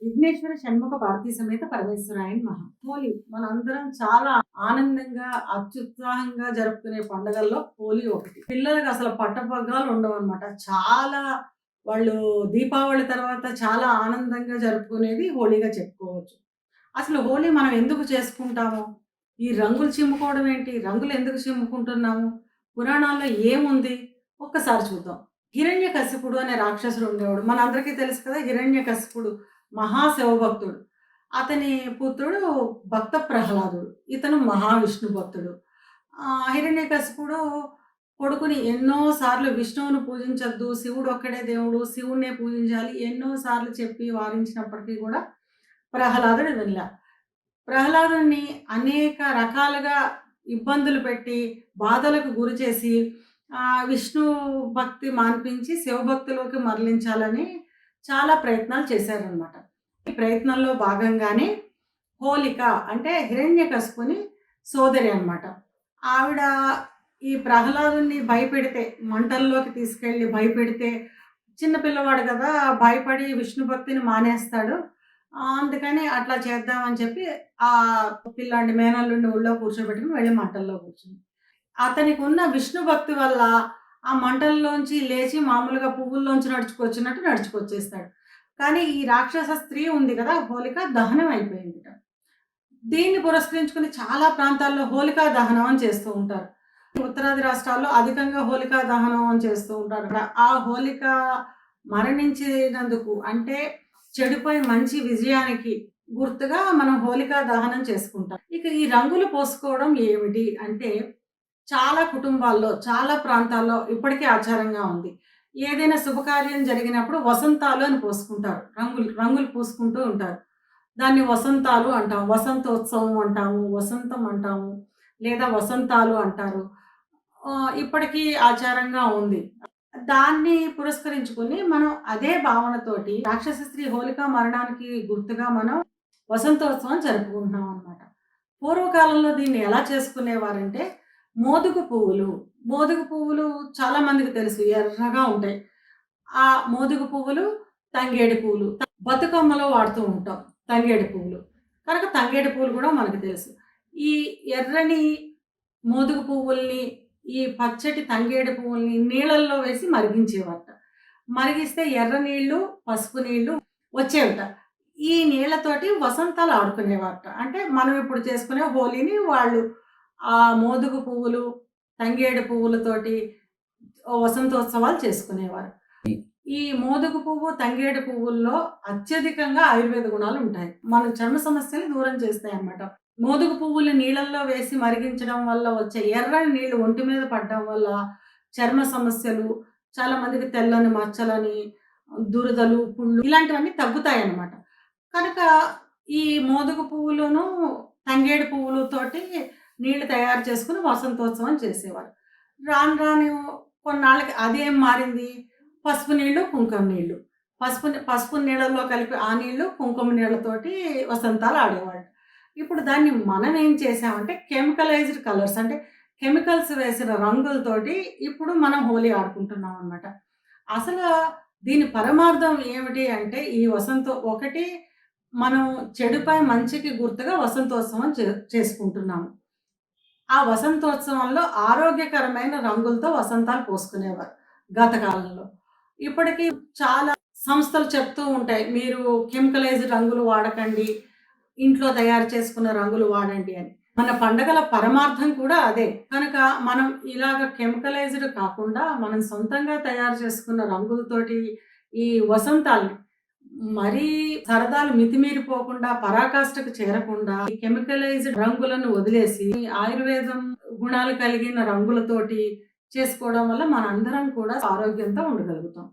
విఘ్నేశ్వర షణ్ముఖ భారతీ సమేత పరమేశ్వరాయ నమః. హోలీ మనందరం చాలా ఆనందంగా, అత్యుత్సాహంగా జరుపుకునే పండుగల్లో హోలీ ఒకటి. పిల్లలకి అసలు పట్టపగ్గాలు ఉండవనమాట. చాలా వాళ్ళు దీపావళి తర్వాత చాలా ఆనందంగా జరుపుకునేది హోలీగా చెప్పుకోవచ్చు. అసలు హోలీ మనం ఎందుకు చేసుకుంటాము? ఈ రంగులు చిమ్ముకోవడం ఏంటి? రంగులు ఎందుకు చిమ్ముకుంటున్నాము? పురాణాల్లో ఏముంది? ఒక్కసారి చూద్దాం. హిరణ్యకశిపుడు అనే రాక్షసుడు ఉండేవాడు. మనందరికీ తెలుసు కదా! హిరణ్యకశిపుడు మహాశివభక్తుడు. అతని పుత్రుడు భక్త ప్రహ్లాదుడు. ఇతను మహావిష్ణు భక్తుడు. హిరణ్యకశిపుడు కొడుకుని ఎన్నో సార్లు విష్ణువును పూజించొద్దు, శివుడు ఒక్కడే దేవుడు, శివుడినే పూజించాలి ఎన్నో సార్లు చెప్పి వారించినప్పటికీ కూడా ప్రహ్లాదుడు వినల. ప్రహ్లాదుడిని అనేక రకాలుగా ఇబ్బందులు పెట్టి, బాధలకు గురిచేసి విష్ణు భక్తి మాన్పించి శివభక్తిలోకి మరలించాలని చాలా ప్రయత్నాలు చేశారనమాట. ఈ ప్రయత్నంలో భాగంగానే హోలిక అంటే హిరణ్యకశిపుని సోదరి అనమాట. ఆవిడ ఈ ప్రహ్లాదుని భయపెడితే, మంటల్లోకి తీసుకెళ్ళి భయపెడితే, చిన్న పిల్లవాడు కదా! భయపడి విష్ణు భక్తిని మానేస్తాడు. అందుకని అట్లా చేద్దామని చెప్పి పిల్లాడిని మేనల్లుడిని ఒళ్ళో కూర్చోబెట్టుకొని వెళ్ళి మంటల్లో కూర్చుంది. అతనికున్న విష్ణు భక్తి వల్ల ఆ మంటల్లోంచి లేచి మామూలుగా పువ్వుల్లోంచి నడుచుకొచ్చినట్టు నడుచుకొచ్చేస్తాడు. కానీ ఈ రాక్షస స్త్రీ ఉంది కదా! హోలిక దహనం అయిపోయిందిట. దీన్ని పురస్కరించుకొని చాలా ప్రాంతాల్లో హోలికా దహనం అని చేస్తూ ఉంటారు. ఉత్తరాది రాష్ట్రాల్లో అధికంగా హోలికా దహనం అని చేస్తూ ఉంటారు. ఆ హోలిక మరణించినందుకు అంటే చెడుపై మంచి విజయానికి గుర్తుగా మనం హోలికా దహనం చేసుకుంటాం. ఇక ఈ రంగులు పోసుకోవడం ఏమిటి అంటే చాలా కుటుంబాల్లో, చాలా ప్రాంతాల్లో ఇప్పటికీ ఆచారంగా ఉంది. ఏదైనా శుభకార్యం జరిగినప్పుడు వసంతాలు అని పోసుకుంటారు. రంగులు పూసుకుంటూ ఉంటారు. దాన్ని వసంతాలు అంటాం. వసంతోత్సవం అంటాము, వసంతం అంటాము, లేదా వసంతాలు అంటారు. ఇప్పటికీ ఆచారంగా ఉంది. దాన్ని పురస్కరించుకొని మనం అదే భావనతోటి రాక్షస స్త్రీ హోలిక మరణానికి గుర్తుగా మనం వసంతోత్సవం జరుపుకుంటున్నాం అన్నమాట. పూర్వకాలంలో దీన్ని ఎలా చేసుకునేవారంటే మోదుగు పువ్వులు. మోదుగు పువ్వులు చాలా మందికి తెలుసు ఎర్రగా ఉంటాయి. ఆ మోదుగు పువ్వులు, తంగేడు పువ్వులు. బతుకమ్మలో వాడుతూ ఉంటాం తంగేడు పువ్వులు. కనుక తంగేడు పువ్వులు కూడా మనకు తెలుసు. ఈ ఎర్రని మోదుగు పువ్వుల్ని, ఈ పచ్చటి తంగేడు పువ్వుల్ని నీళ్ళల్లో వేసి మరిగించేవారట. మరిగిస్తే ఎర్ర నీళ్ళు, పసుపు నీళ్ళు వచ్చేవిట. ఈ నీళ్ళతోటి వసంతాలు ఆడుకునేవారట. అంటే మనం ఇప్పుడు చేసుకునే హోలీని వాళ్ళు ఆ మోదుగు పువ్వులు, తంగేడు పువ్వులతోటి వసంతోత్సవాలు చేసుకునేవారు. ఈ మోదుగు పువ్వు, తంగేడు పువ్వుల్లో అత్యధికంగా ఆయుర్వేద గుణాలు ఉంటాయి. మన చర్మ సమస్యలు దూరం చేస్తాయన్నమాట. మోదుగు పువ్వులు నీళ్ళల్లో వేసి మరిగించడం వల్ల వచ్చే ఎర్రని నీళ్ళు ఒంటి మీద పడడం వల్ల చర్మ సమస్యలు, చాలా మందికి తెల్లని మచ్చలని, దురదలు, పుళ్ళు ఇలాంటివన్నీ తగ్గుతాయన్నమాట. కనుక ఈ మోదుగు పువ్వులును, తంగేడు పువ్వులతోటి నీళ్ళు తయారు చేసుకొని వసంతోత్సవం చేసేవారు. రాను రాను కొన్నాళ్ళకి అదేం మారింది? పసుపు నీళ్ళు, కుంకుమ నీళ్ళు. పసుపు నీళ్ళల్లో కలిపి ఆ నీళ్ళు, కుంకుమ నీళ్ళతోటి వసంతాలు ఆడేవాళ్ళు. ఇప్పుడు దాన్ని మనం ఏం చేసామంటే కెమికలైజ్డ్ కలర్స్ అంటే కెమికల్స్ వేసిన రంగులతోటి ఇప్పుడు మనం హోలీ ఆడుకుంటున్నాం అనమాట. అసలు దీని పరమార్థం ఏమిటి అంటే ఈ ఒకటి మనం చెడుపై మంచికి గుర్తుగా వసంతోత్సవం చేసుకుంటున్నాము. ఆ వసంతోత్సవంలో ఆరోగ్యకరమైన రంగులతో వసంతాలు పోసుకునేవారు గత కాలంలో. ఇప్పటికి చాలా సంస్థలు చెప్తూ ఉంటాయి. మీరు కెమికలైజ్డ్ రంగులు వాడకండి. ఇంట్లో తయారు చేసుకున్న రంగులు వాడండి అని. మన పండగల పరమార్థం కూడా అదే. కనుక మనం ఇలాగ కెమికలైజ్డ్ కాకుండా మనం సొంతంగా తయారు చేసుకున్న రంగులతోటి ఈ వసంతాల్ని మరీ సరదాలు మితిమీరిపోకుండా పరాకాష్ఠకు చేరకుండా ఈ కెమికలైజ్డ్ రంగులను వదిలేసి ఆయుర్వేదం గుణాలు కలిగిన రంగులతోటి చేసుకోవడం వల్ల మనందరం కూడా ఆరోగ్యంతో ఉండగలుగుతాం.